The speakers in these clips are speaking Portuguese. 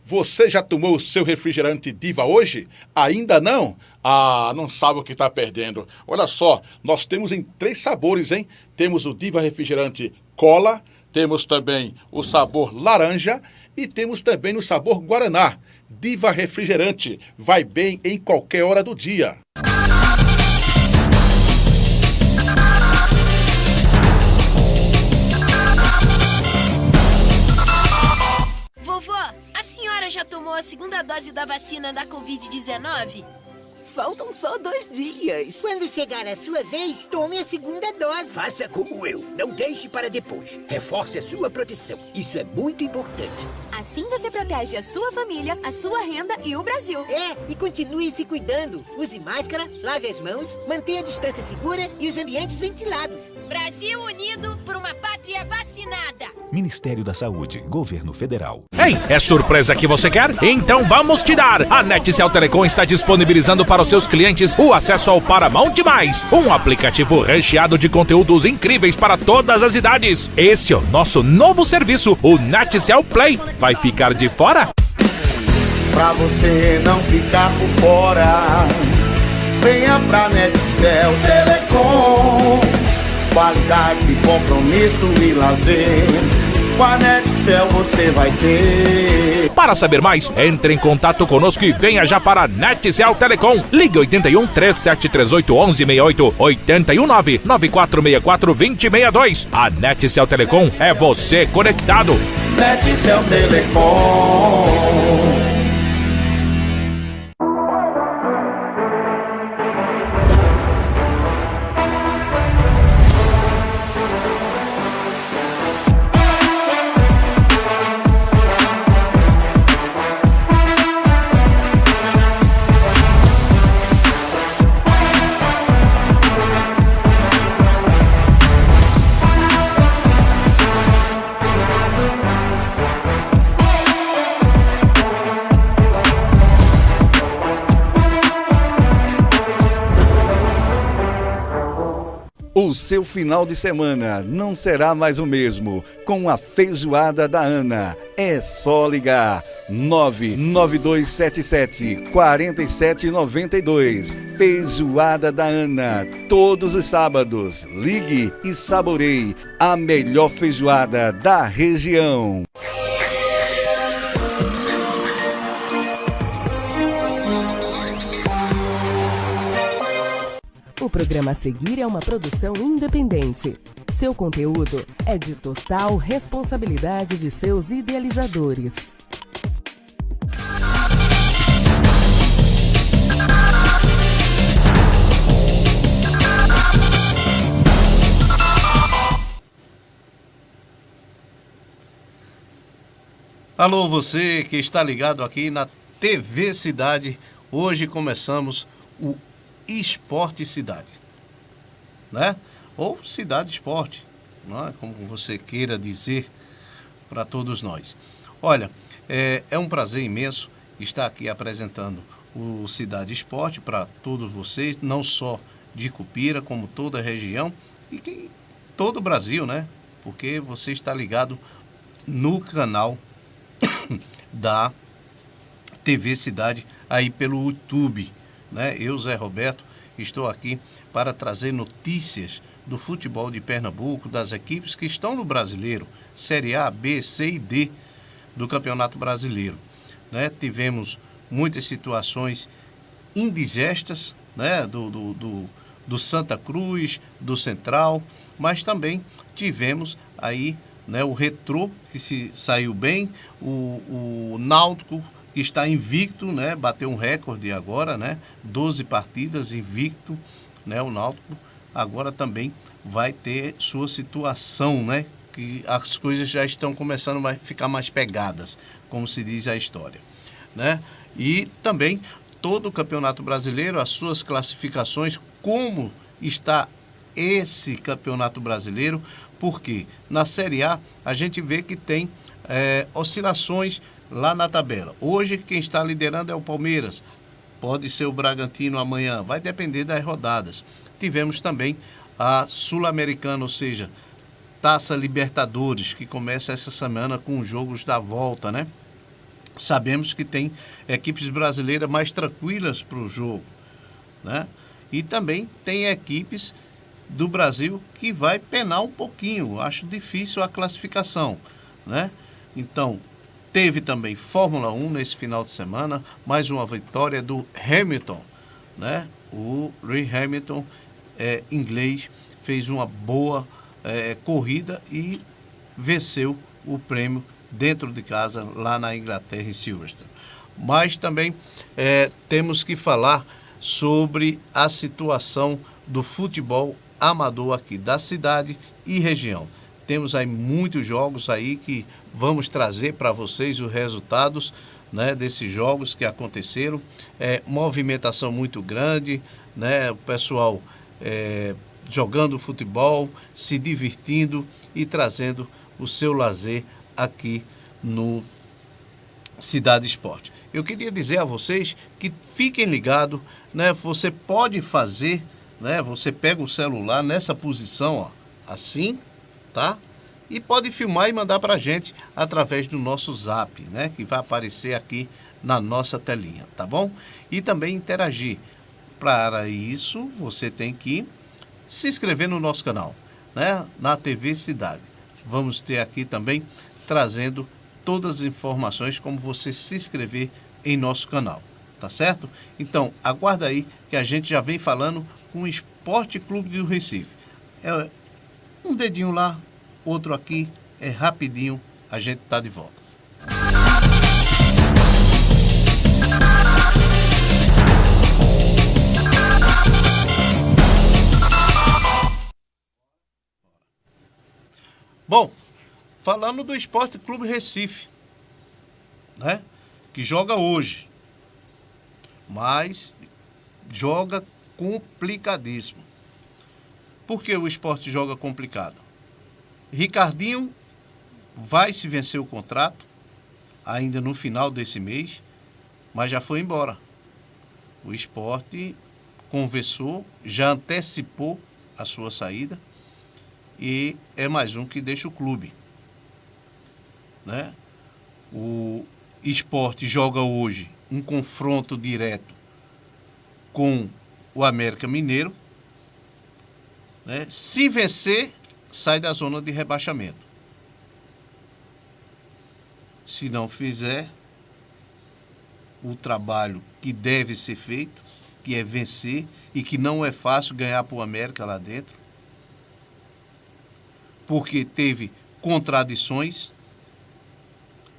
Você já tomou o seu refrigerante Diva hoje? Ainda não? Ah, não sabe o que está perdendo. Olha só, nós temos em 3 sabores, hein? Temos o Diva Refrigerante Cola, temos também o sabor laranja e temos também o sabor Guaraná. Diva Refrigerante, vai bem em qualquer hora do dia. Vovó, a senhora já tomou a segunda dose da vacina da Covid-19? Faltam só 2 dias. Quando chegar a sua vez, tome a segunda dose. Faça como eu. Não deixe para depois. Reforce a sua proteção. Isso é muito importante. Assim você protege a sua família, a sua renda e o Brasil. E continue se cuidando. Use máscara, lave as mãos, mantenha a distância segura e os ambientes ventilados. Brasil unido por uma pátria vacinada. Ministério da Saúde, Governo Federal. Ei, é surpresa que você quer? Então vamos te dar! A Netcel Telecom está disponibilizando para os seus clientes o acesso ao Paramount+, um aplicativo recheado de conteúdos incríveis para todas as idades. Esse é o nosso novo serviço, o Netcel Play. Vai ficar de fora? Pra você não ficar por fora, venha pra Netcel Telecom. Qualidade, compromisso e lazer, com a Netcel você vai ter. Para saber mais, entre em contato conosco e venha já para a Netcel Telecom. Ligue 81 3738 1168, 81 99464 2062. A Netcel Telecom é você conectado. Netcel Telecom. O seu final de semana não será mais o mesmo com a feijoada da Ana. É só ligar 99277 4792. Feijoada da Ana, todos os sábados. Ligue e saboreie a melhor feijoada da região. O programa a seguir é uma produção independente. Seu conteúdo é de total responsabilidade de seus idealizadores. Alô, você que está ligado aqui na TV Cidade. Hoje começamos o Esporte Cidade, né? Ou Cidade Esporte, não é? Como você queira dizer para todos nós. Olha, é um prazer imenso estar aqui apresentando o Cidade Esporte para todos vocês, não só de Cupira, como toda a região e todo o Brasil, né? Porque você está ligado no canal da TV Cidade aí pelo YouTube, né? Eu, Zé Roberto, estou aqui para trazer notícias do futebol de Pernambuco, das equipes que estão no Brasileiro, Série A, B, C e D do Campeonato Brasileiro, né? Tivemos muitas situações indigestas, né? Do Santa Cruz, do Central, mas também tivemos aí, né, o Retrô, que se saiu bem, o Náutico está invicto, né? Bateu um recorde agora, né? 12 partidas invicto, né? O Náutico agora também vai ter sua situação, né? Que as coisas já estão começando a ficar mais pegadas, como se diz a história, né? E também todo o Campeonato Brasileiro, as suas classificações, como está esse Campeonato Brasileiro, porque na Série A a gente vê que tem oscilações lá na tabela. Hoje quem está liderando é o Palmeiras, pode ser o Bragantino amanhã, vai depender das rodadas. Tivemos também a Sul-Americana, ou seja, Taça Libertadores, que começa essa semana com os jogos da volta, né? sabemos que tem equipes brasileiras mais tranquilas para o jogo, né? E também tem equipes do Brasil que vai penar um pouquinho. Acho difícil a classificação, né? Então, teve também Fórmula 1 nesse final de semana, mais uma vitória do Hamilton, né? O Lewis Hamilton, inglês, fez uma boa corrida e venceu o prêmio dentro de casa, lá na Inglaterra, em Silverstone. Mas também temos que falar sobre a situação do futebol amador aqui da cidade e região. Temos aí muitos jogos aí que vamos trazer para vocês os resultados, né, desses jogos que aconteceram. Movimentação muito grande, né, o pessoal jogando futebol, se divertindo e trazendo o seu lazer aqui no Cidade Esporte. Eu queria dizer a vocês que fiquem ligados, né? Você pode fazer, né? Você pega o celular nessa posição, ó, assim, tá? E pode filmar e mandar para a gente através do nosso Zap, né? Que vai aparecer aqui na nossa telinha, tá bom? E também interagir. Para isso, você tem que se inscrever no nosso canal, né? Na TV Cidade. Vamos ter aqui também trazendo todas as informações como você se inscrever em nosso canal, tá certo? Então, aguarda aí que a gente já vem falando com o Esporte Clube do Recife. Um dedinho lá, outro aqui, rapidinho, a gente tá de volta. Bom, falando do Esporte Clube Recife, né? Que joga hoje, mas joga complicadíssimo. Por que o esporte joga complicado? Ricardinho vai se vencer o contrato ainda no final desse mês, mas já foi embora. O esporte conversou, já antecipou a sua saída e é mais um que deixa o clube, né? O esporte joga hoje um confronto direto com o América Mineiro, né? Se vencer, sai da zona de rebaixamento. Se não fizer o trabalho que deve ser feito, que é vencer, e que não é fácil ganhar para o América lá dentro, porque teve contradições.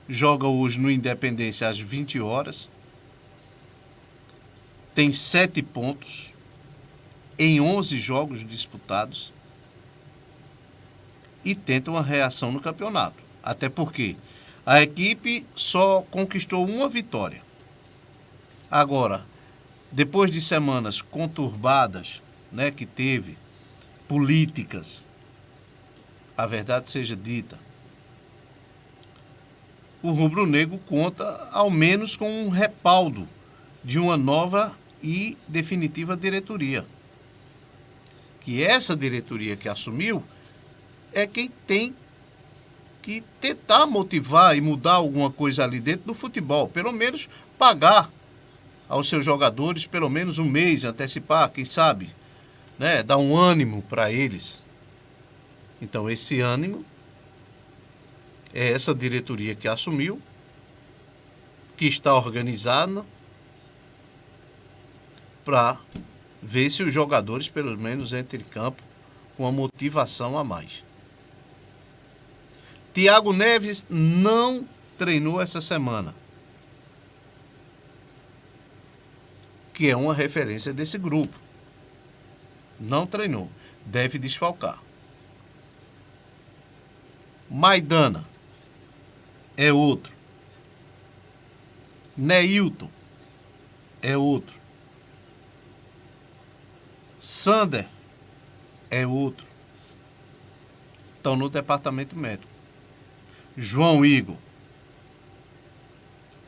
Joga hoje no Independência às 20 horas. Tem 7 pontos em 11 jogos disputados. E tenta uma reação no campeonato. Até porque a equipe só conquistou uma vitória. Agora, depois de semanas conturbadas, né, que teve, políticas, a verdade seja dita, o rubro-negro conta ao menos com um respaldo de uma nova e definitiva diretoria. Que essa diretoria que assumiu é quem tem que tentar motivar e mudar alguma coisa ali dentro do futebol. Pelo menos pagar aos seus jogadores pelo menos um mês, antecipar, quem sabe, né, dar um ânimo para eles. Então esse ânimo é essa diretoria que assumiu, que está organizada para ver se os jogadores, pelo menos, entram em campo com uma motivação a mais. Thiago Neves não treinou essa semana, que é uma referência desse grupo. Não treinou, deve desfalcar. Maidana é outro. Neilton é outro. Sander é outro. Estão no departamento médico. João Igor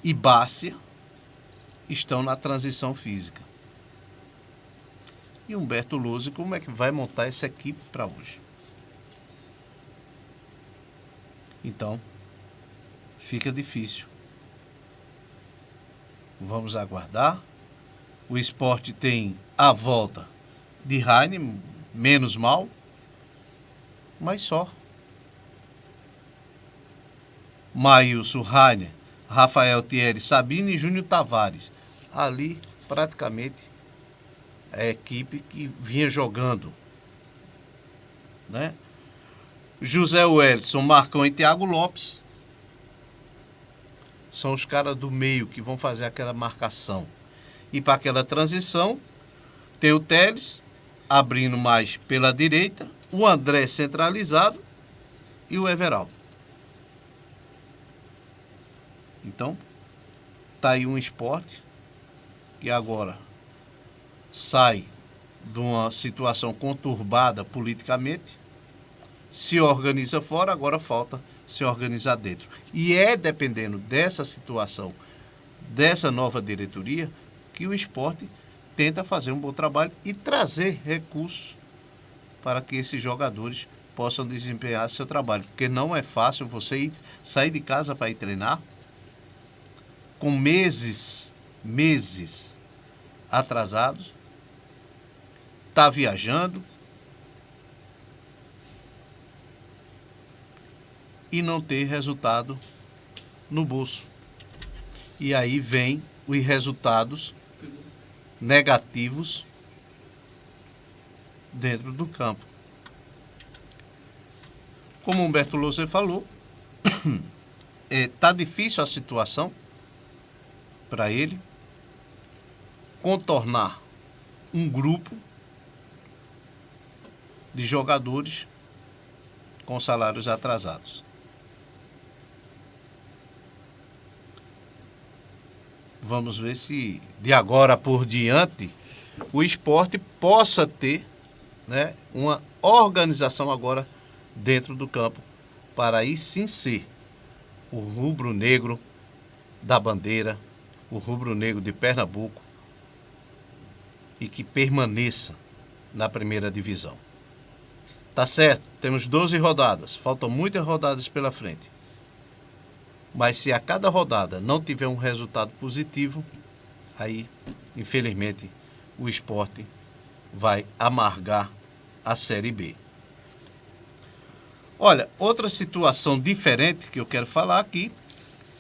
e Bárcia estão na transição física. E Humberto Lousi, como é que vai montar essa equipe para hoje? Então, fica difícil Vamos aguardar. O Sport tem a volta de Raine, menos mal, mas só. Maílson, Raine, Rafael Thierry, Sabino e Júnior Tavares. Ali, praticamente, a equipe que vinha jogando, né? José Wellison, Marcão e Thiago Lopes são os caras do meio que vão fazer aquela marcação. E para aquela transição, tem o Teles abrindo mais pela direita, o André centralizado e o Everaldo. Então, tá aí um Sport que agora sai de uma situação conturbada politicamente, se organiza fora, agora falta se organizar dentro. E é dependendo dessa situação, dessa nova diretoria, que o Sport tenta fazer um bom trabalho e trazer recursos para que esses jogadores possam desempenhar seu trabalho. Porque não é fácil você sair de casa para ir treinar com meses atrasados, tá viajando e não ter resultado no bolso. E aí vem os resultados negativos dentro do campo. Como o Humberto Louser falou, tá difícil a situação para ele contornar um grupo de jogadores com salários atrasados. Vamos ver se de agora por diante o Sport possa ter, né, uma organização agora dentro do campo para aí sim ser o rubro-negro da bandeira, o rubro-negro de Pernambuco e que permaneça na primeira divisão. Tá certo, temos 12 rodadas, faltam muitas rodadas pela frente. Mas se a cada rodada não tiver um resultado positivo, aí, infelizmente, o Sport vai amargar a Série B. Olha, outra situação diferente que eu quero falar aqui,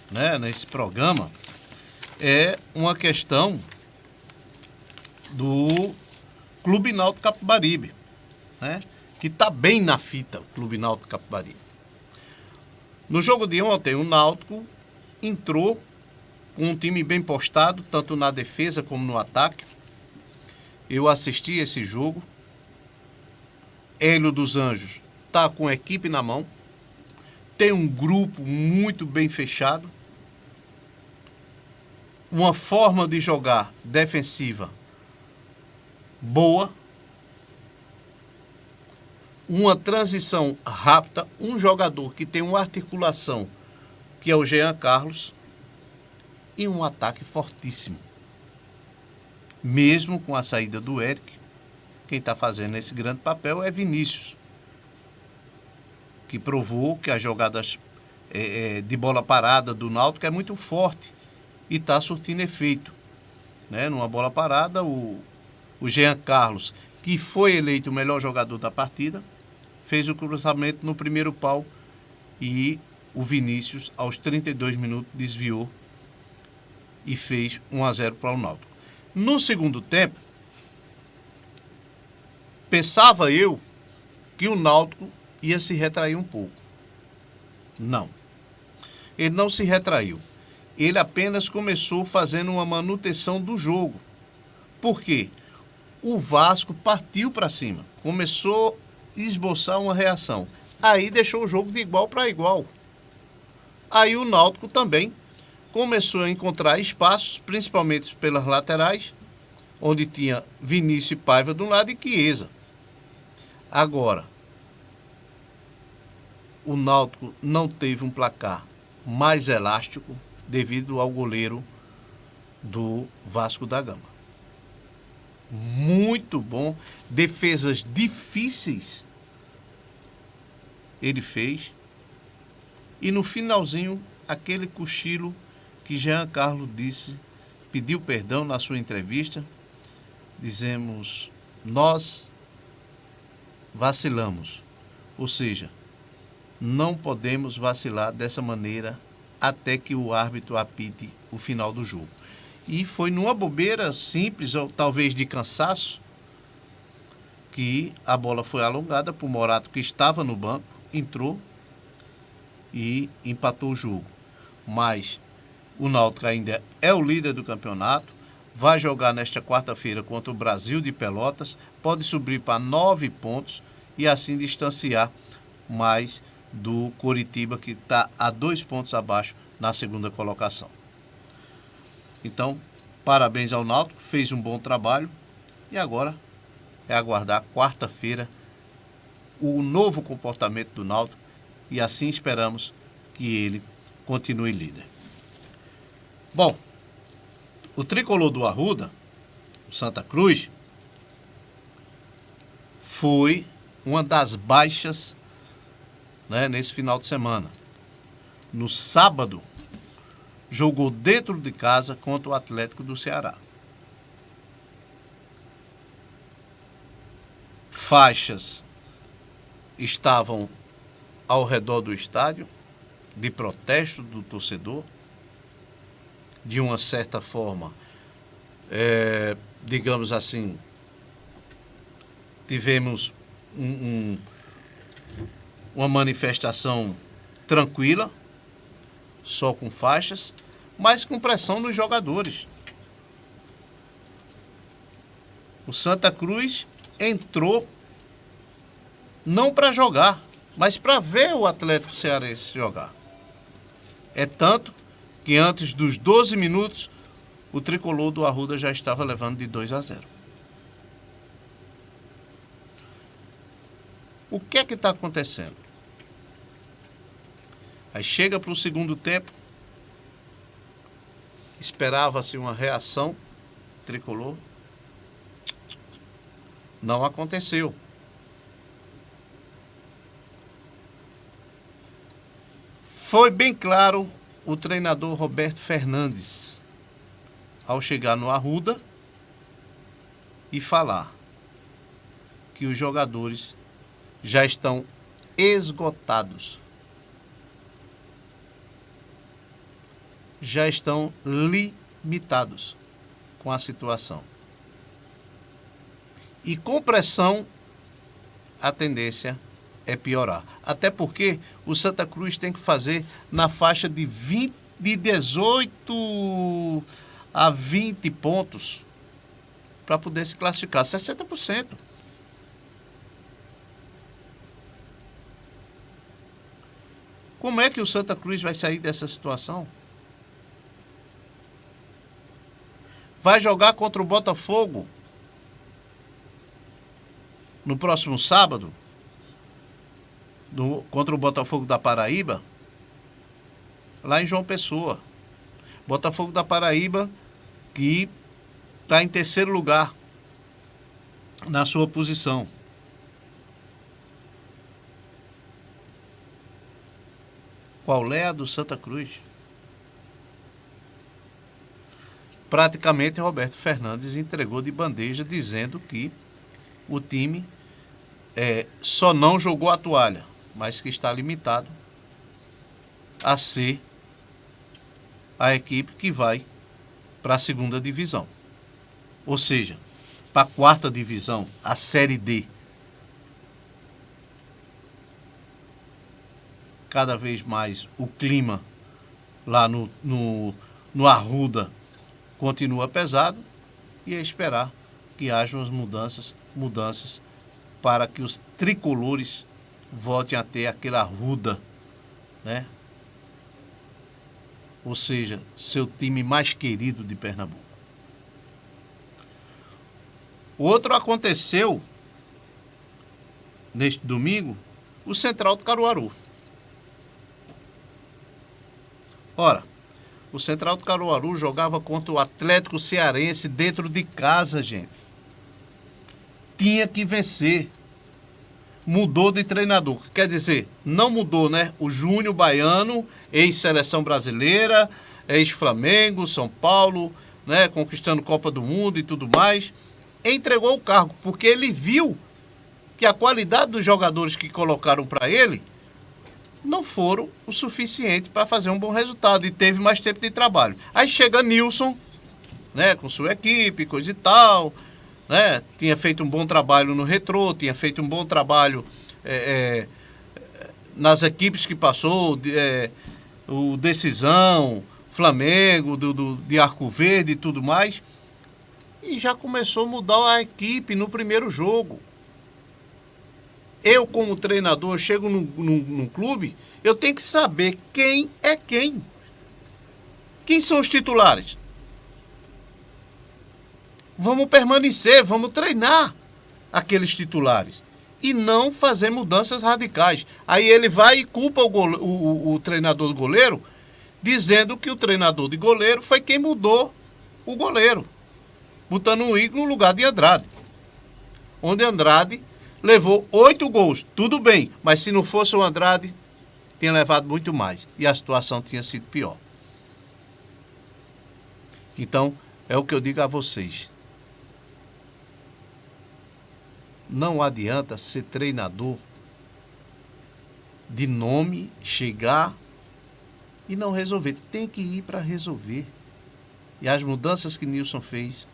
né, nesse programa, é uma questão do Clube Náutico Capibaribe, né, que está bem na fita, o Clube Náutico Capibaribe. No jogo de ontem, o Náutico entrou com um time bem postado, tanto na defesa como no ataque. Eu assisti esse jogo. Hélio dos Anjos está com a equipe na mão. Tem um grupo muito bem fechado. Uma forma de jogar defensiva boa. Uma transição rápida, um jogador que tem uma articulação, que é o Jean Carlos, e um ataque fortíssimo. Mesmo com a saída do Eric, quem está fazendo esse grande papel é Vinícius, que provou que as jogadas de bola parada do Náutico é muito forte e está surtindo efeito. Né? Numa bola parada, o Jean Carlos, que foi eleito o melhor jogador da partida, fez o cruzamento no primeiro pau e o Vinícius, aos 32 minutos, desviou e fez 1-0 para o Náutico. No segundo tempo, pensava eu que o Náutico ia se retrair um pouco. Não. Ele não se retraiu. Ele apenas começou fazendo uma manutenção do jogo. Por quê? O Vasco partiu para cima. Começou esboçar uma reação. Aí deixou o jogo de igual para igual. Aí o Náutico também começou a encontrar espaços, principalmente pelas laterais, onde tinha Vinícius e Paiva de um lado e Chiesa. Agora, o Náutico não teve um placar mais elástico devido ao goleiro do Vasco da Gama. Muito bom, defesas difíceis ele fez, e no finalzinho aquele cochilo que Jean Carlos disse pediu perdão na sua entrevista. Dizemos, nós vacilamos. Ou seja, não podemos vacilar dessa maneira até que o árbitro apite o final do jogo. E foi numa bobeira simples, ou talvez de cansaço, que a bola foi alongada para o Morato, que estava no banco, entrou e empatou o jogo. Mas o Náutico ainda é o líder do campeonato, vai jogar nesta quarta-feira contra o Brasil de Pelotas, pode subir para 9 pontos e assim distanciar mais do Coritiba, que está a 2 pontos abaixo na segunda colocação. Então, parabéns ao Náutico, fez um bom trabalho e agora é aguardar quarta-feira o novo comportamento do Náutico e assim esperamos que ele continue líder. Bom, o tricolor do Arruda, o Santa Cruz, foi uma das baixas, né, nesse final de semana. No sábado, jogou dentro de casa contra o Atlético do Ceará. Faixas estavam ao redor do estádio, de protesto do torcedor. De uma certa forma, digamos assim, tivemos uma manifestação tranquila, só com faixas, mas com pressão dos jogadores. O Santa Cruz entrou não para jogar, mas para ver o Atlético Cearense jogar. É tanto que antes dos 12 minutos, o tricolor do Arruda já estava levando de 2-0. O que é que está acontecendo? Aí chega para o segundo tempo, esperava-se uma reação tricolor, não aconteceu. Foi bem claro o treinador Roberto Fernandes, ao chegar no Arruda e falar que os jogadores já estão esgotados, já estão limitados com a situação. E com pressão, a tendência é piorar. Até porque o Santa Cruz tem que fazer na faixa de 18 a 20 pontos para poder se classificar. 60%. Como é que o Santa Cruz vai sair dessa situação? Vai jogar contra o Botafogo no próximo sábado, contra o Botafogo da Paraíba, lá em João Pessoa. Botafogo da Paraíba, que está em terceiro lugar na sua posição. Qual é a do Santa Cruz? Praticamente, Roberto Fernandes entregou de bandeja, dizendo que o time só não jogou a toalha, mas que está limitado a ser a equipe que vai para a segunda divisão. Ou seja, para a quarta divisão, a Série D. Cada vez mais o clima lá no Arruda continua pesado e é esperar que haja umas mudanças para que os tricolores voltem a ter aquela Arruda, né? Ou seja, seu time mais querido de Pernambuco. Outro aconteceu neste domingo, o Central do Caruaru. Ora, o Central do Caruaru jogava contra o Atlético Cearense dentro de casa, gente. Tinha que vencer. Mudou de treinador. Quer dizer, não mudou, né? O Júnior Baiano, ex-seleção brasileira, ex-Flamengo, São Paulo, né, conquistando Copa do Mundo e tudo mais, entregou o cargo, porque ele viu que a qualidade dos jogadores que colocaram para ele não foram o suficiente para fazer um bom resultado e teve mais tempo de trabalho. Aí chega Nilson, né, com sua equipe, coisa e tal, né, tinha feito um bom trabalho no Retrô, tinha feito um bom trabalho nas equipes que passou, o Decisão, Flamengo, de Arco Verde e tudo mais, e já começou a mudar a equipe no primeiro jogo. Eu, como treinador, chego num clube, eu tenho que saber quem é quem. Quem são os titulares? Vamos permanecer, vamos treinar aqueles titulares. E não fazer mudanças radicais. Aí ele vai e culpa o treinador do goleiro, dizendo que o treinador de goleiro foi quem mudou o goleiro, botando o Igor no lugar de Andrade. Onde Andrade levou 8 gols, tudo bem, mas se não fosse o Andrade, tinha levado muito mais e a situação tinha sido pior. Então, é o que eu digo a vocês. Não adianta ser treinador de nome, chegar e não resolver. Tem que ir para resolver. E as mudanças que Nilson fez,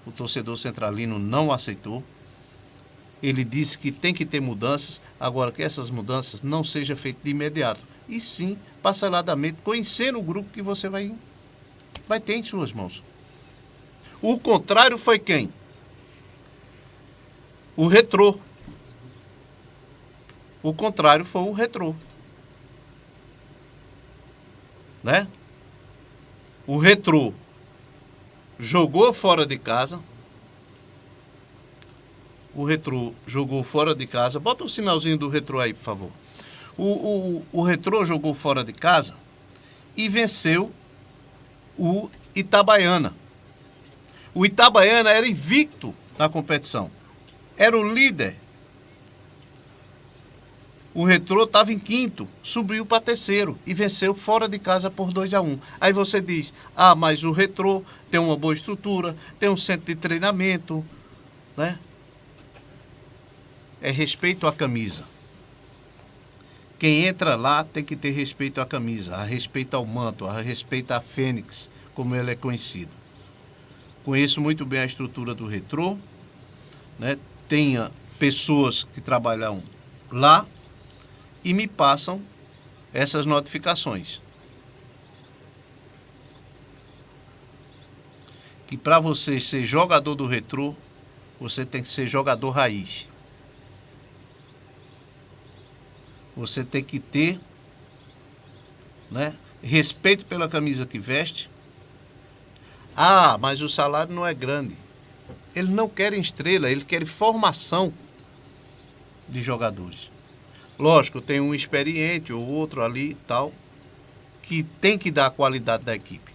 o torcedor centralino não aceitou. Ele disse que tem que ter mudanças, agora que essas mudanças não sejam feitas de imediato, e sim, parceladamente, conhecendo o grupo que você vai ter em suas mãos. O contrário foi quem? O Retrô. O contrário foi o Retrô. Né? O Retrô jogou fora de casa. O Retrô jogou fora de casa. Bota o sinalzinho do Retrô aí, por favor. O Retrô jogou fora de casa e venceu o Itabaiana. O Itabaiana era invicto na competição. Era o líder. O Retrô estava em quinto, subiu para terceiro e venceu fora de casa por 2-1. Aí você diz, mas o Retrô tem uma boa estrutura, tem um centro de treinamento, né? É respeito à camisa. Quem entra lá tem que ter respeito à camisa, a respeito ao manto, a respeito à Fênix, como ele é conhecido. Conheço muito bem a estrutura do Retrô, né? Tenha pessoas que trabalham lá e me passam essas notificações. Que para você ser jogador do Retrô, você tem que ser jogador raiz. Você tem que ter, né, respeito pela camisa que veste. Mas o salário não é grande. Eles não querem estrela, eles querem formação de jogadores. Lógico, tem um experiente ou outro ali e tal, que tem que dar a qualidade da equipe.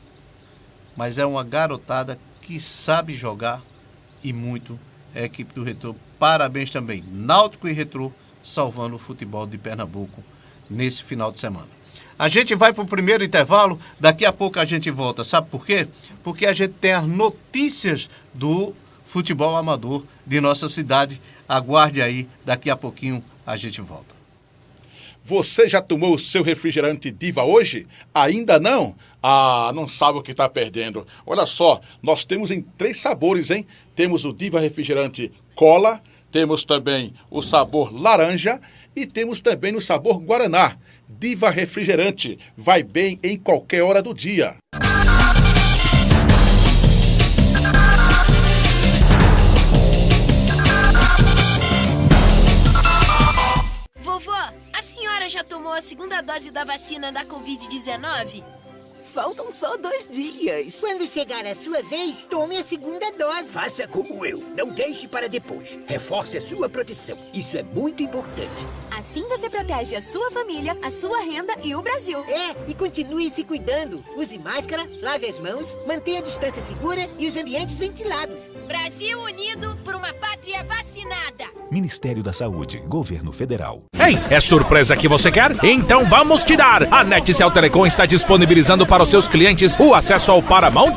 Mas é uma garotada que sabe jogar e muito é a equipe do Retrô. Parabéns também, Náutico e Retrô, salvando o futebol de Pernambuco nesse final de semana. A gente vai para o primeiro intervalo, daqui a pouco a gente volta. Sabe por quê? Porque a gente tem as notícias do futebol amador de nossa cidade. Aguarde aí, daqui a pouquinho a gente volta. Você já tomou o seu refrigerante Diva hoje? Ainda não? Não sabe o que está perdendo. Olha só, nós temos em 3 sabores, hein? Temos o Diva Refrigerante Cola, temos também o sabor laranja e temos também no sabor Guaraná. Diva Refrigerante, vai bem em qualquer hora do dia. Vovó, a senhora já tomou a segunda dose da vacina da Covid-19? Faltam só 2 dias. Quando chegar a sua vez, tome a segunda dose. Faça como eu. Não deixe para depois. Reforce a sua proteção. Isso é muito importante. Assim você protege a sua família, a sua renda e o Brasil. E continue se cuidando. Use máscara, lave as mãos, mantenha a distância segura e os ambientes ventilados. Brasil unido por uma pátria vacinada. Ministério da Saúde, Governo Federal. Ei, é surpresa que você quer? Então vamos te dar! A Netcel Telecom está disponibilizando para para os seus clientes o acesso ao Paramount+,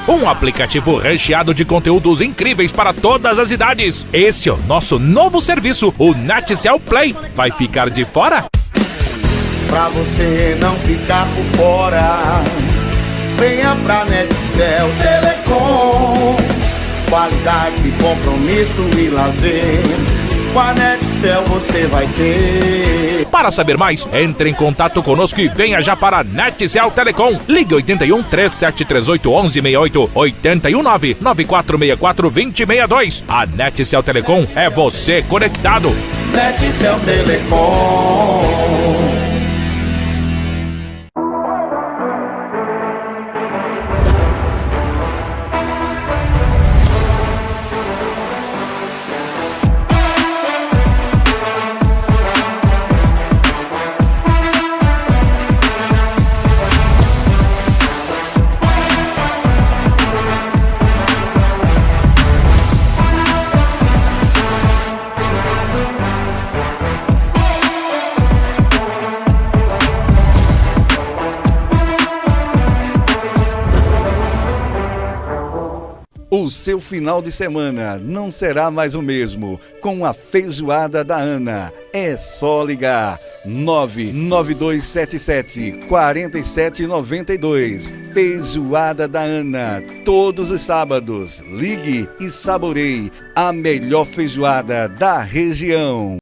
um aplicativo recheado de conteúdos incríveis para todas as idades. Esse é o nosso novo serviço, o NetCell Play. Vai ficar de fora? Pra você não ficar por fora, venha pra NetCell Telecom. Qualidade, compromisso e lazer, com a NetCell você vai ter. Para saber mais, entre em contato conosco e venha já para a NetCell Telecom. Ligue 81 3738 1168, 81 99464 2062. A NetCell Telecom é você conectado. NetCell Telecom. O seu final de semana não será mais o mesmo com a feijoada da Ana. É só ligar 99277-4792. Feijoada da Ana, todos os sábados. Ligue e saboreie a melhor feijoada da região.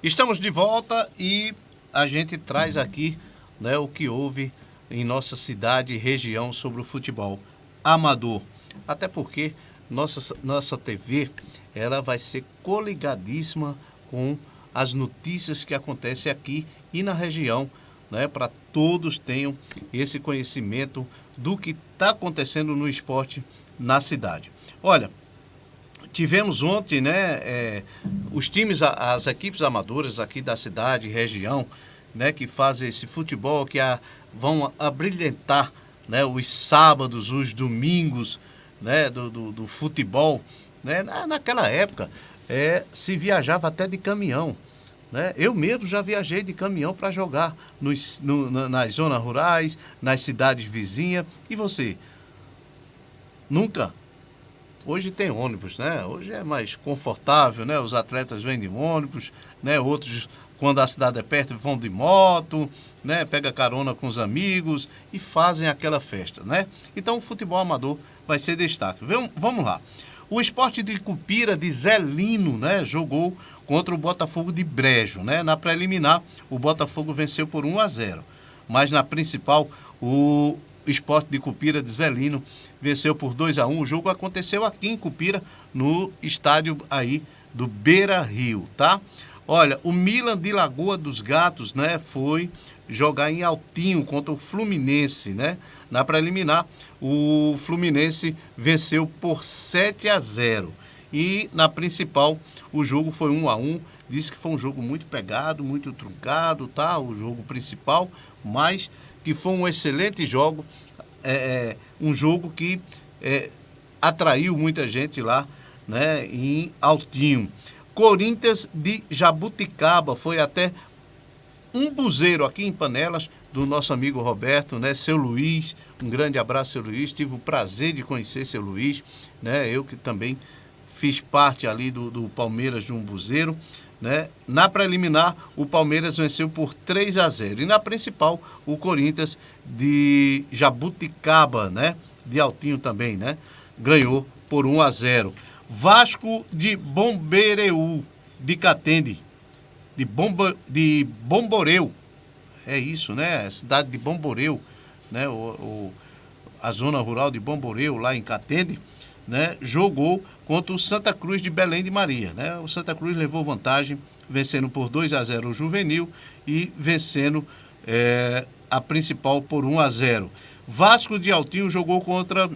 Estamos de volta e a gente traz aqui, né, o que houve em nossa cidade e região sobre o futebol amador. Até porque nossa TV ela vai ser coligadíssima com as notícias que acontecem aqui e na região, né, para todos tenham esse conhecimento do que está acontecendo no esporte na cidade. Olha, tivemos ontem, né, os times, as equipes amadoras aqui da cidade e região, né, que fazem esse futebol, que vão abrilhantar, né, os sábados, os domingos, né, do futebol. Né? Naquela época, se viajava até de caminhão. Né? Eu mesmo já viajei de caminhão para jogar nas zonas rurais, nas cidades vizinhas. E você? Nunca? Hoje tem ônibus, né? Hoje é mais confortável, né? Os atletas vêm de ônibus, né? Outros, quando a cidade é perto, vão de moto, né? Pega carona com os amigos e fazem aquela festa, né? Então o futebol amador vai ser destaque. Vamos lá. O Sport de Cupira de Zelino, né? Jogou contra o Botafogo de Brejo, né? Na preliminar, o Botafogo venceu por 1-0. Mas na principal, o Sport de Cupira de Zelino venceu por 2-1. O jogo aconteceu aqui em Cupira, no estádio aí do Beira Rio, tá? Olha, o Milan de Lagoa dos Gatos, né, foi jogar em Altinho contra o Fluminense, né? Na preliminar, o Fluminense venceu por 7-0. E na principal, o jogo foi 1-1. Disse que foi um jogo muito pegado, muito truncado, tá? O jogo principal, mas que foi um excelente jogo, um jogo que atraiu muita gente lá, né, em Altinho. Corinthians de Jabuticaba, foi até um buzeiro aqui em Panelas, do nosso amigo Roberto, né, seu Luiz, um grande abraço, seu Luiz, tive o prazer de conhecer seu Luiz, né, eu que também fiz parte ali do Palmeiras de um buzeiro. Né? Na preliminar, o Palmeiras venceu por 3-0. E na principal, o Corinthians de Jabuticaba, né? De Altinho também, né? Ganhou por 1-0. Vasco de Bombereu, de Catende, de Bomboreu. É isso, né? A cidade de Bomboreu, né? A zona rural de Bomboreu, lá em Catende, né? Jogou contra o Santa Cruz de Belém de Maria, né? O Santa Cruz levou vantagem, vencendo por 2-0 o Juvenil e vencendo a principal por 1-0. Vasco de Altinho jogou contra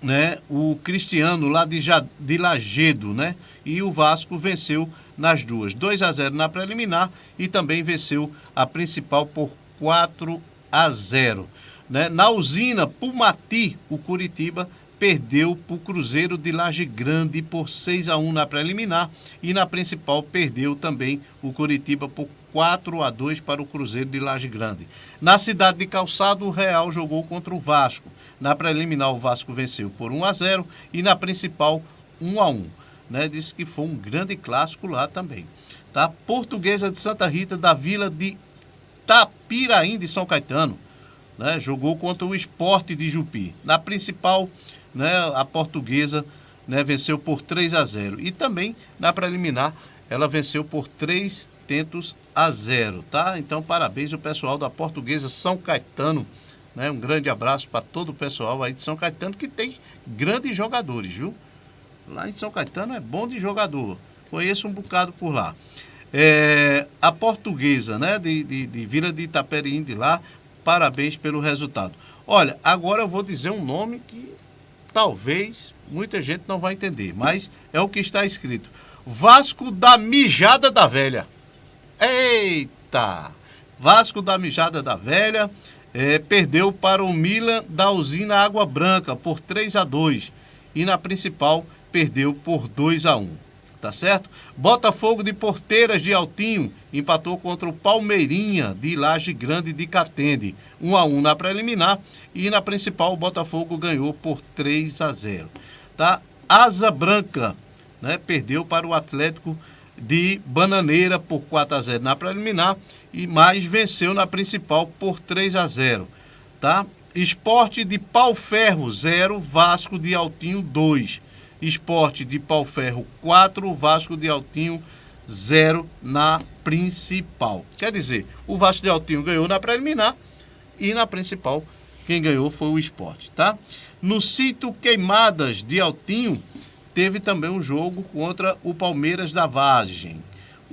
né, o Cristiano lá de Lagedo, né? E o Vasco venceu nas duas, 2-0 na preliminar e também venceu a principal por 4-0. Né? Na usina Pumati, o Curitiba perdeu para o Cruzeiro de Laje Grande por 6-1 na preliminar e na principal perdeu também o Curitiba por 4-2 para o Cruzeiro de Laje Grande. Na cidade de Calçado, o Real jogou contra o Vasco. Na preliminar, o Vasco venceu por 1-0 e na principal 1-1. Né? Disse que foi um grande clássico lá também. Tá? Portuguesa de Santa Rita, da vila de Tapiraim de São Caetano, né? Jogou contra o Sport de Jupi. Na principal, né, a Portuguesa, né, venceu por 3-0. E também na preliminar, ela venceu por 3-0. Tá? Então, parabéns ao pessoal da Portuguesa São Caetano. Né? Um grande abraço para todo o pessoal aí de São Caetano, que tem grandes jogadores, viu? Lá em São Caetano é bom de jogador. Conheço um bocado por lá. A Portuguesa, né, de Vila de Itaperim de lá, parabéns pelo resultado. Olha, agora eu vou dizer um nome que talvez muita gente não vai entender, mas é o que está escrito. Vasco da Mijada da Velha. Eita! Vasco da Mijada da Velha perdeu para o Milan da usina Água Branca por 3-2 e na principal perdeu por 2-1. Tá certo? Botafogo de Porteiras de Altinho empatou contra o Palmeirinha de Laje Grande de Catende, 1-1 na preliminar e na principal o Botafogo ganhou por 3-0. Tá? Asa Branca, né, perdeu para o Atlético de Bananeira por 4-0 na preliminar e mais venceu na principal por 3-0. Tá? Esporte de Pau Ferro 0, Vasco de Altinho 2. Esporte de Pau Ferro 4, Vasco de Altinho 0 na principal. Quer dizer, o Vasco de Altinho ganhou na preliminar e na principal quem ganhou foi o Esporte, tá? No sítio Queimadas de Altinho teve também um jogo contra o Palmeiras da Vargem.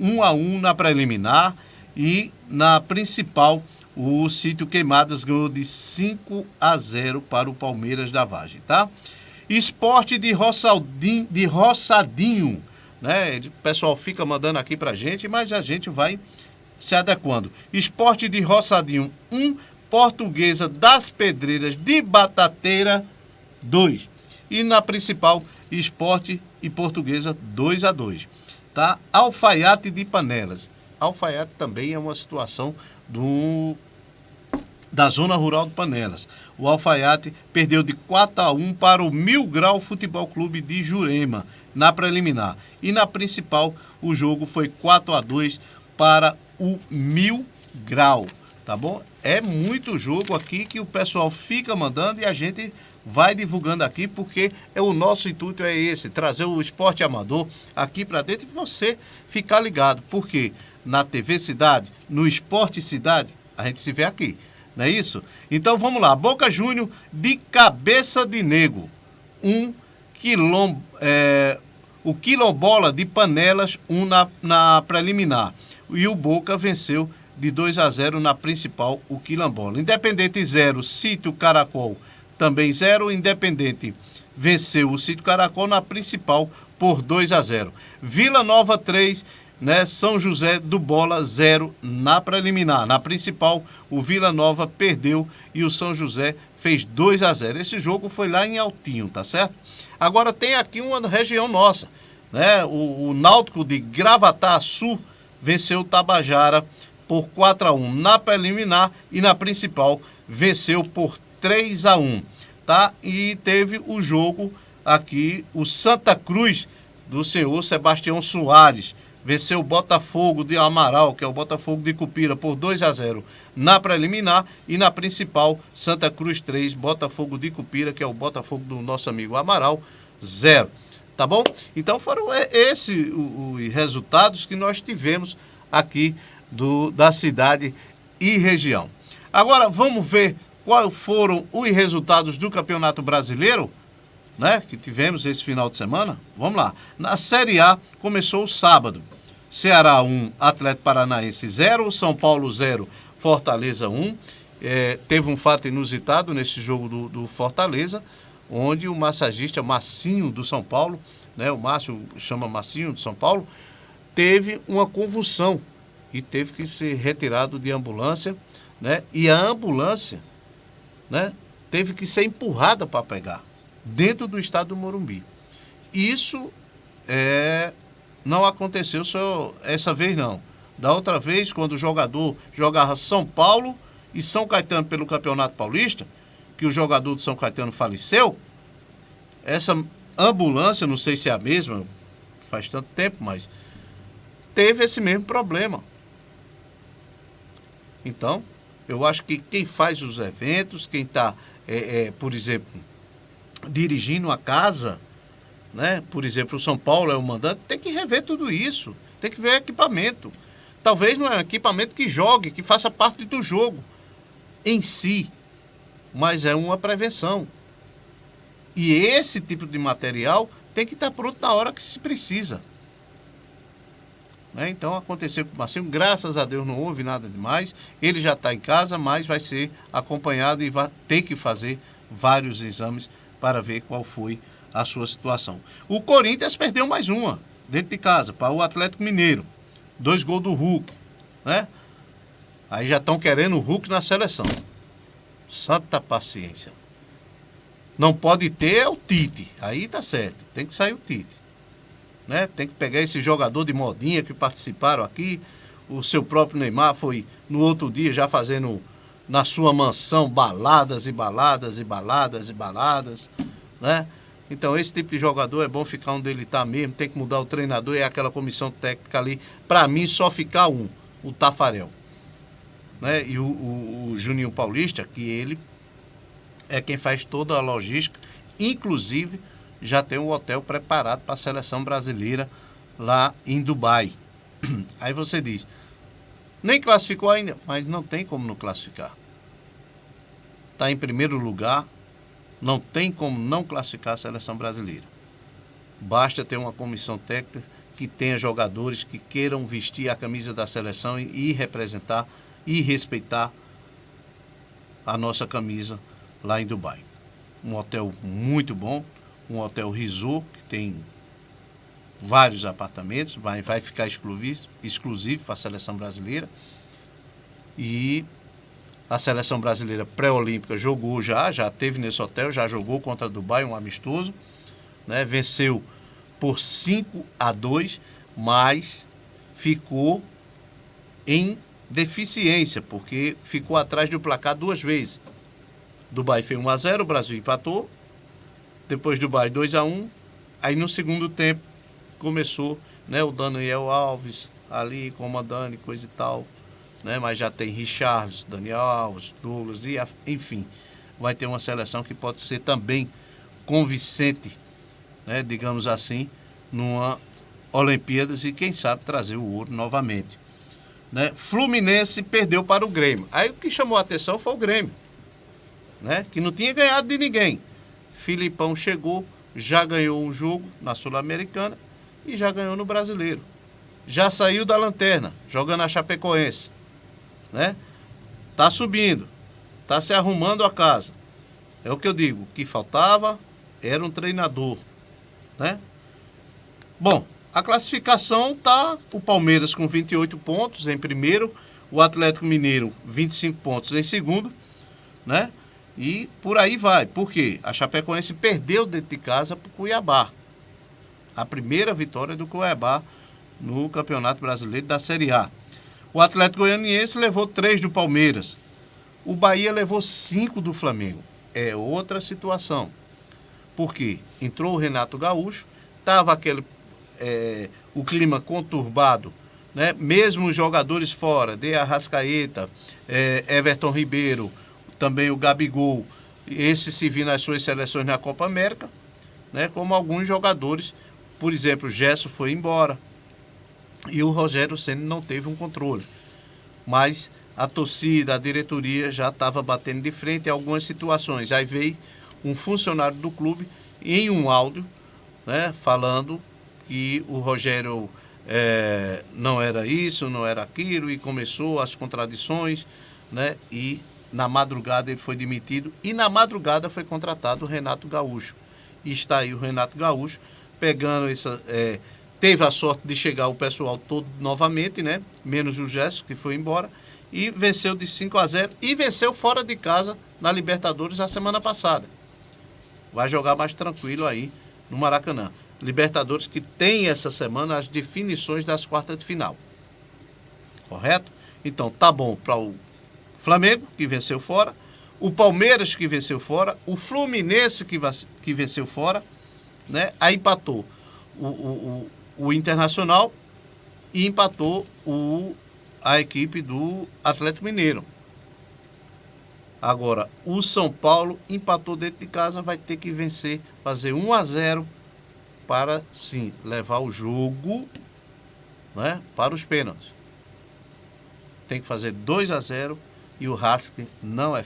1-1 na preliminar e na principal o sítio Queimadas ganhou de 5-0 para o Palmeiras da Vargem, tá? Esporte de Roçadinho, né? O pessoal fica mandando aqui pra gente, mas a gente vai se adequando. Esporte de Roçadinho 1, Portuguesa das Pedreiras de Batateira 2. E na principal, Esporte e Portuguesa 2-2. Tá? Alfaiate de Panelas. Alfaiate também é uma situação da zona rural de Panelas. O Alfaiate perdeu de 4-1 para o Mil Grau Futebol Clube de Jurema, na preliminar. E na principal, o jogo foi 4-2 para o Mil Grau, tá bom? É muito jogo aqui que o pessoal fica mandando e a gente vai divulgando aqui, porque o nosso intuito é esse, trazer o esporte amador aqui para dentro e você ficar ligado, porque na TV Cidade, no Esporte Cidade, a gente se vê aqui. Não é isso? Então vamos lá. Boca Júnior de Cabeça de Negro. O Quilombola de Panelas, 1 na preliminar. E o Boca venceu de 2-0 na principal, o Quilombola. Independente 0, Sítio Caracol também 0. Independente venceu o Sítio Caracol na principal por 2-0. Vila Nova 3, né, São José do Bola 0 na preliminar. Na principal, o Vila Nova perdeu e o São José fez 2-0. Esse jogo foi lá em Altinho, tá certo? Agora tem aqui uma região nossa, né? O Náutico de Gravataçu venceu o Tabajara por 4-1 na preliminar e na principal venceu por 3-1, tá? E teve o jogo aqui, o Santa Cruz do senhor Sebastião Soares venceu o Botafogo de Amaral, que é o Botafogo de Cupira, por 2-0 na preliminar e na principal, Santa Cruz 3, Botafogo de Cupira, que é o Botafogo do nosso amigo Amaral, 0. Tá bom? Então foram esses os resultados que nós tivemos aqui da cidade e região. Agora vamos ver quais foram os resultados do Campeonato Brasileiro, né, que tivemos esse final de semana. Vamos lá. Na Série A começou o sábado. Ceará 1, Atlético Paranaense 0, São Paulo 0, Fortaleza 1. Teve um fato inusitado nesse jogo do Fortaleza. onde o massagista Massinho do São Paulo, né, o Márcio chama Massinho do São Paulo, teve uma convulsão e teve que ser retirado de ambulância, né, e a ambulância, né, teve que ser empurrada para pegar, dentro do estado do Morumbi. Isso não aconteceu só essa vez, não. Da outra vez, quando o jogador jogava São Paulo e São Caetano pelo Campeonato Paulista, que o jogador do São Caetano faleceu, essa ambulância, não sei se é a mesma, faz tanto tempo, mas teve esse mesmo problema. Então, eu acho que quem faz os eventos, quem está, por exemplo, dirigindo a casa, né? Por exemplo, o São Paulo é o mandante, tem que rever tudo isso, tem que ver equipamento. Talvez não é um equipamento que jogue, que faça parte do jogo em si, mas é uma prevenção. E esse tipo de material tem que estar pronto na hora que se precisa. Né? Então aconteceu com o Marcinho, graças a Deus não houve nada demais, ele já está em casa, mas vai ser acompanhado e vai ter que fazer vários exames para ver qual foi a sua situação. O Corinthians perdeu mais uma, dentro de casa, para o Atlético Mineiro. 2 gols do Hulk, né? Aí já estão querendo o Hulk na seleção. Santa paciência. Não pode ter o Tite, aí tá certo, tem que sair o Tite. Né? Tem que pegar esse jogador de modinha que participaram aqui. O seu próprio Neymar foi no outro dia já fazendo na sua mansão baladas e baladas e baladas e baladas, né? Então esse tipo de jogador é bom ficar onde ele está mesmo, tem que mudar o treinador e aquela comissão técnica ali. Para mim só ficar o Tafarel, né? E o Juninho Paulista, que ele é quem faz toda a logística, inclusive já tem um hotel preparado para a seleção brasileira lá em Dubai. Aí você diz, nem classificou ainda, mas não tem como não classificar. Está em primeiro lugar, não tem como não classificar a seleção brasileira. Basta ter uma comissão técnica que tenha jogadores que queiram vestir a camisa da seleção e representar e respeitar a nossa camisa lá em Dubai. Um hotel muito bom, um hotel resort, que tem vários apartamentos, vai ficar exclusivo para a seleção brasileira. E a seleção brasileira pré-olímpica jogou já teve nesse hotel, já jogou contra Dubai, um amistoso, né? Venceu por 5-2, mas ficou em deficiência, porque ficou atrás do placar 2 vezes. Dubai fez 1-0, o Brasil empatou, depois Dubai 2-1, aí no segundo tempo começou, né, o Daniel Alves ali comandando e coisa e tal, né, mas já tem Richarlison, Daniel Alves, Douglas, e enfim, vai ter uma seleção que pode ser também convincente, né, digamos assim, numa Olimpíadas e quem sabe trazer o ouro novamente. Né? Fluminense perdeu para o Grêmio. Aí o que chamou a atenção foi o Grêmio, né, que não tinha ganhado de ninguém. Filipão chegou, já ganhou um jogo na Sul-Americana e já ganhou no Brasileiro. Já saiu da lanterna, jogando a Chapecoense, né? Tá subindo, tá se arrumando a casa. É o que eu digo, o que faltava era um treinador, né? Bom, a classificação tá o Palmeiras com 28 pontos em primeiro, o Atlético Mineiro 25 pontos em segundo, né? E por aí vai. Por quê? A Chapecoense perdeu dentro de casa para o Cuiabá. A primeira vitória do Cuiabá no Campeonato Brasileiro da Série A. O Atlético Goianiense levou 3 do Palmeiras. O Bahia levou 5 do Flamengo. É outra situação. Por quê? Entrou o Renato Gaúcho, estava o clima conturbado, né? Mesmo os jogadores fora, De Arrascaeta, Everton Ribeiro, também o Gabigol, esse se viu nas suas seleções na Copa América, né? Como alguns jogadores, por exemplo, o Gerson foi embora e o Rogério Ceni não teve um controle. Mas a torcida, a diretoria já estava batendo de frente em algumas situações. Aí veio um funcionário do clube em um áudio, né, falando que o Rogério não era isso, não era aquilo, e começou as contradições, né, e na madrugada ele foi demitido e na madrugada foi contratado o Renato Gaúcho. E está aí o Renato Gaúcho pegando teve a sorte de chegar o pessoal todo novamente, né? Menos o Gerson, que foi embora, e venceu de 5-0 e venceu fora de casa na Libertadores a semana passada. Vai jogar mais tranquilo aí no Maracanã. Libertadores que tem essa semana as definições das quartas de final. Correto? Então tá bom para o Flamengo, que venceu fora, o Palmeiras, que venceu fora, o Fluminense, que venceu fora, né? Aí empatou o Internacional e empatou a equipe do Atlético Mineiro. Agora, o São Paulo empatou dentro de casa, vai ter que vencer, fazer 1-0 para, sim, levar o jogo, né, para os pênaltis. Tem que fazer 2-0 e o Racing não é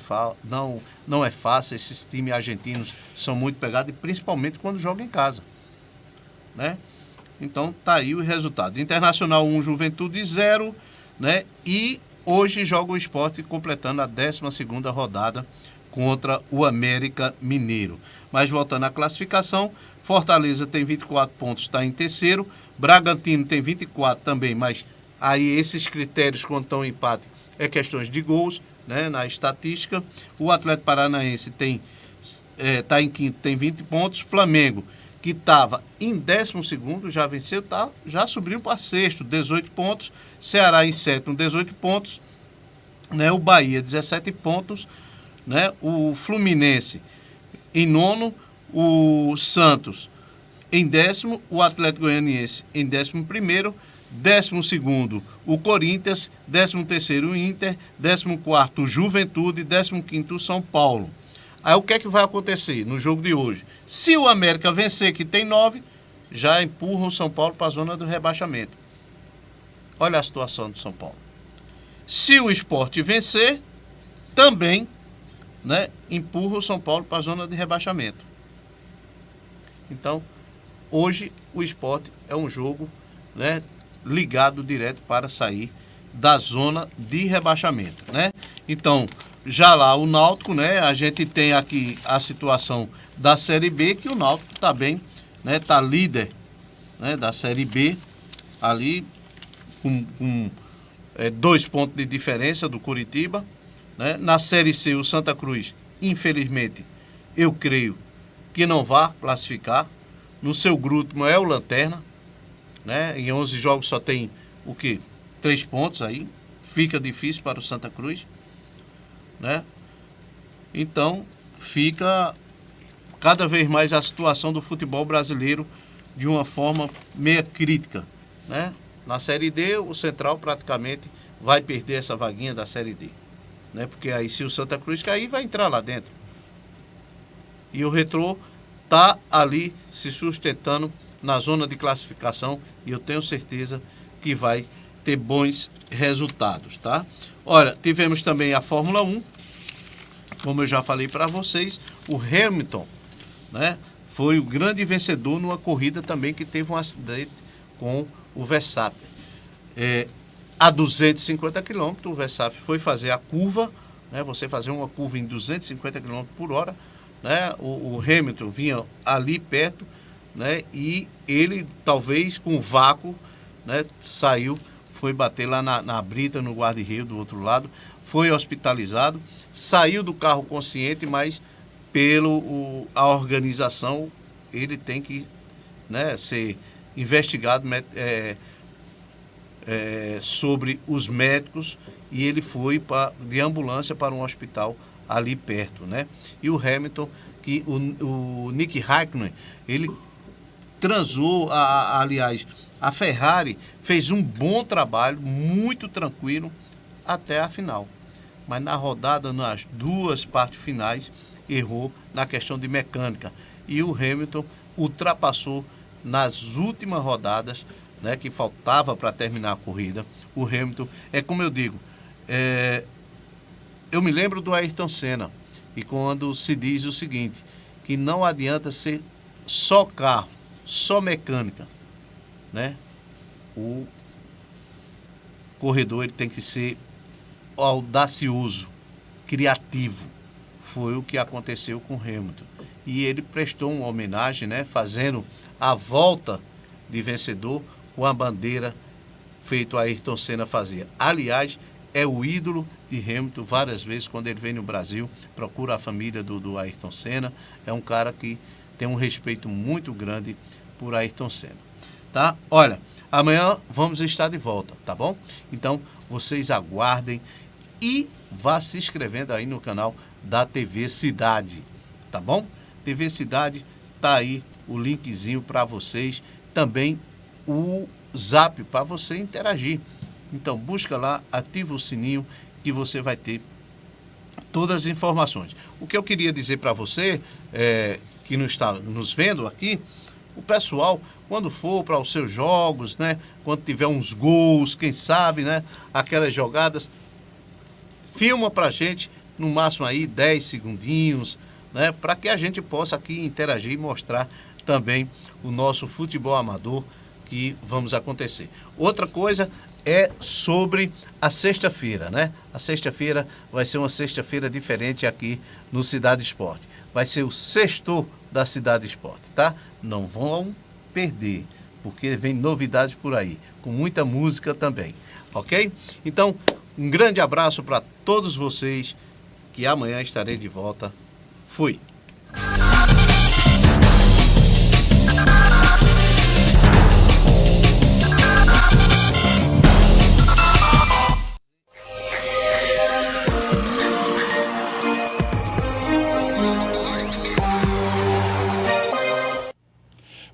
fácil. Esses times argentinos são muito pegados, e principalmente quando jogam em casa, né? Então, tá aí o resultado. Internacional 1, Juventude 0, né? E hoje joga o Sport completando a 12ª rodada contra o América Mineiro. Mas voltando à classificação, Fortaleza tem 24 pontos, está em terceiro. Bragantino tem 24 também, mas aí esses critérios quando estão em empate é questões de gols, né, na estatística. O Atlético Paranaense tá em quinto, tem 20 pontos. Flamengo, que estava em 12º, já venceu, já subiu para sexto, 18 pontos. Ceará em sétimo, 18 pontos. Né? O Bahia, 17 pontos. Né? O Fluminense em nono. O Santos em 10º. O Atlético Goianiense em 11º. 12º, o Corinthians. 13º, o Inter. 14º, o Juventude. 15º, o São Paulo. Aí o que é que vai acontecer no jogo de hoje? Se o América vencer, que tem 9, já empurra o São Paulo para a zona do rebaixamento. Olha a situação do São Paulo. Se o Sport vencer, também, né, empurra o São Paulo para a zona de rebaixamento. Então, hoje o Sport é um jogo, né, ligado direto para sair da zona de rebaixamento, né? Então, já lá o Náutico, né? A gente tem aqui a situação da Série B, que o Náutico está bem, né? Está líder, né, da Série B, ali com 2 pontos de diferença do Coritiba, né? Na Série C, o Santa Cruz, infelizmente, eu creio que não vai classificar. No seu grupo é o Lanterna, né? Em 11 jogos só tem o quê? 3 pontos aí. Fica difícil para o Santa Cruz, né? Então, fica cada vez mais a situação do futebol brasileiro de uma forma meio crítica, né? Na Série D, o Central praticamente vai perder essa vaguinha da Série D, né? Porque aí, se o Santa Cruz cair, vai entrar lá dentro. E o Retrô tá ali se sustentando na zona de classificação, e eu tenho certeza que vai ter bons resultados, tá? Olha, tivemos também a Fórmula 1, como eu já falei para vocês, o Hamilton, né, foi o grande vencedor numa corrida também que teve um acidente com o Verstappen. A 250 km, o Verstappen foi fazer a curva, né, você fazer uma curva em 250 km por hora, né, o Hamilton vinha ali perto, né, e ele, talvez com vácuo, né, saiu, foi bater lá na brita, no guarda-reio do outro lado, foi hospitalizado, saiu do carro consciente, mas a organização, ele tem que, né, ser investigado sobre os médicos, e ele foi de ambulância para um hospital ali perto, né? E o Hamilton, que o Nick Raikkonen, ele transou, aliás, a Ferrari fez um bom trabalho, muito tranquilo, até a final. Mas na rodada, nas 2 partes finais, errou na questão de mecânica. E o Hamilton ultrapassou nas últimas rodadas, né, que faltava para terminar a corrida. O Hamilton, como eu digo, eu me lembro do Ayrton Senna, e quando se diz o seguinte, que não adianta ser só carro, só mecânica, né? O corredor, ele tem que ser audacioso, criativo. Foi o que aconteceu com Hamilton. E ele prestou uma homenagem, né, fazendo a volta de vencedor com a bandeira feito a Ayrton Senna fazia. Aliás, é o ídolo de Hamilton. Várias vezes, quando ele vem no Brasil, procura a família do Ayrton Senna. É um cara que tem um respeito muito grande por Ayrton Senna. Tá? Olha, amanhã vamos estar de volta, tá bom? Então, vocês aguardem e vá se inscrevendo aí no canal da TV Cidade, tá bom? TV Cidade, tá aí o linkzinho para vocês, também o Zap para você interagir. Então, busca lá, ativa o sininho que você vai ter todas as informações. O que eu queria dizer para você, que não está nos vendo aqui, o pessoal, quando for para os seus jogos, né, quando tiver uns gols, quem sabe, né, aquelas jogadas, filma para a gente, no máximo aí 10 segundinhos, né, para que a gente possa aqui interagir e mostrar também o nosso futebol amador que vamos acontecer. Outra coisa é sobre a sexta-feira, né? A sexta-feira vai ser uma sexta-feira diferente aqui no Cidade Esporte. Vai ser o sexto da Cidade Esporte, tá? Não vão perder, porque vem novidades por aí, com muita música também, ok? Então, um grande abraço para todos vocês, que amanhã estarei de volta. Fui!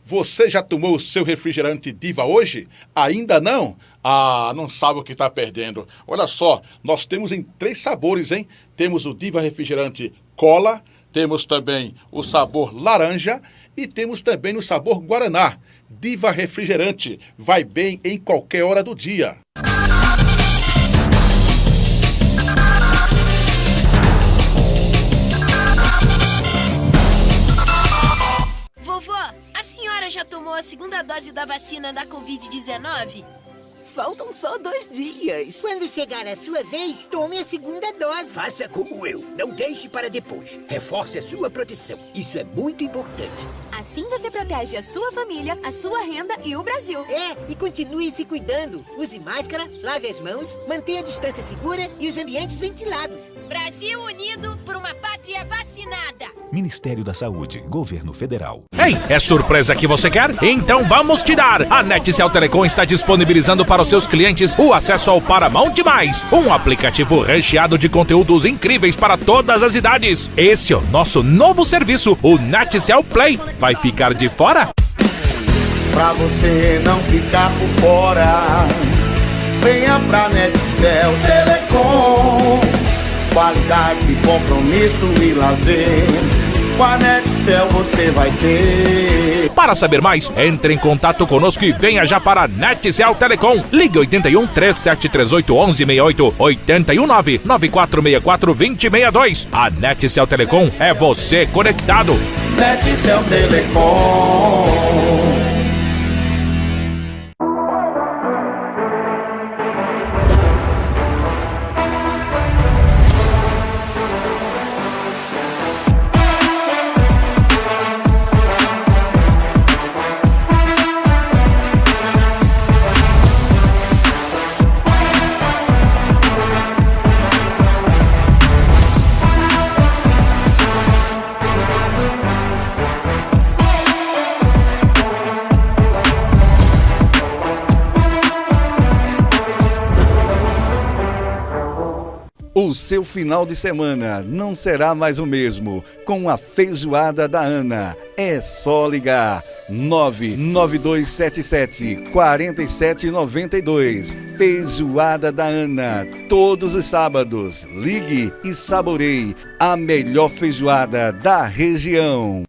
Você já tomou o seu refrigerante Diva hoje? Ainda não? Ah, não sabe o que está perdendo. Olha só, nós temos em 3 sabores, hein? Temos o Diva Refrigerante Cola, temos também o sabor laranja e temos também o sabor Guaraná. Diva Refrigerante, vai bem em qualquer hora do dia. Vovó, a senhora já tomou a segunda dose da vacina da Covid-19? Faltam só 2 dias. Quando chegar a sua vez, tome a segunda dose. Faça como eu. Não deixe para depois. Reforce a sua proteção. Isso é muito importante. Assim você protege a sua família, a sua renda e o Brasil. E continue se cuidando. Use máscara, lave as mãos, mantenha a distância segura e os ambientes ventilados. Brasil unido por uma pátria vacinada. Ministério da Saúde, Governo Federal. Ei, é surpresa que você quer? Então vamos te dar! A Netcel Telecom está disponibilizando para os seus clientes o acesso ao Paramount+, um aplicativo recheado de conteúdos incríveis para todas as idades. Esse é o nosso novo serviço, o Netcel Play. Vai ficar de fora? Pra você não ficar por fora, venha pra Netcel Telecom. Qualidade, compromisso e lazer, com a Netcel você vai ter. Para saber mais, entre em contato conosco e venha já para a Netcel Telecom. Ligue 81 3738 1168, 81 99464 2062. A Netcel Telecom é você conectado. Netcel Telecom. O seu final de semana não será mais o mesmo com a feijoada da Ana. É só ligar 99277 4792. Feijoada da Ana, todos os sábados. Ligue e saboreie a melhor feijoada da região.